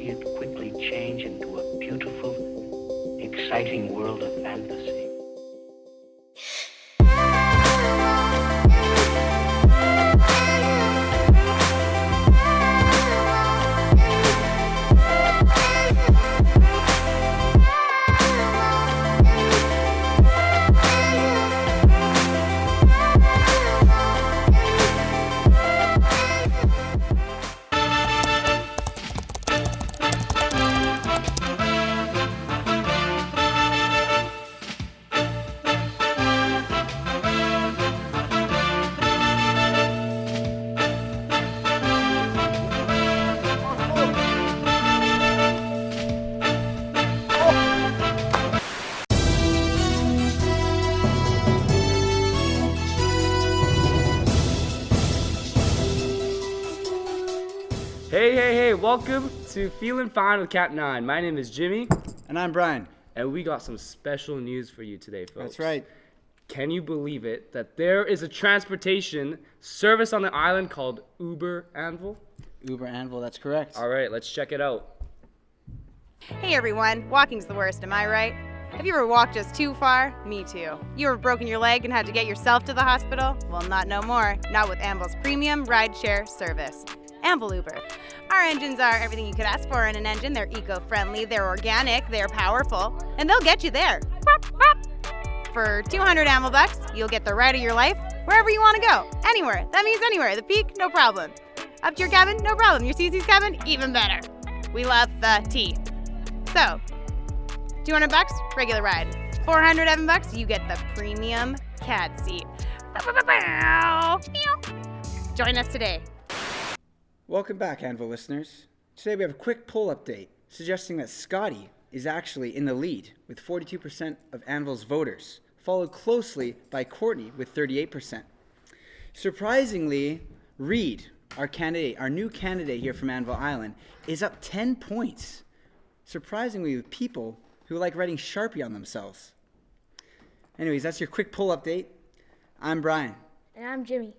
see it quickly change into a beautiful, exciting world of fantasy. Hey, welcome to Feeling Fine with Cat 9. My name is Jimmy. And I'm Brian. And we got some special news for you today, folks. That's right. Can you believe it that there is a transportation service on the island called Uber Anvil? Uber Anvil, that's correct. All right, let's check it out. Hey everyone, walking's the worst, am I right? Have you ever walked just too far? Me too. You ever broken your leg and had to get yourself to the hospital? Well, not no more. Not with Anvil's premium rideshare service. Anvil Uber. Our engines are everything you could ask for in an engine. They're eco-friendly, they're organic, they're powerful, and they'll get you there. For 200 Anvil bucks, you'll get the ride of your life wherever you want to go. Anywhere. That means anywhere. The Peak, no problem. Up to your cabin, no problem. Your CC's cabin, even better. We love the T. So, 200 bucks, regular ride. 400 Evan bucks, you get the premium cat seat. Join us today. Welcome back, Anvil listeners. Today we have a quick poll update suggesting that Scotty is actually in the lead with 42% of Anvil's voters, followed closely by Courtney with 38%. Surprisingly, Reed, our new candidate here from Anvil Island, is up 10 points. Surprisingly, with people who like writing Sharpie on themselves. Anyways, that's your quick poll update. I'm Brian. And I'm Jimmy.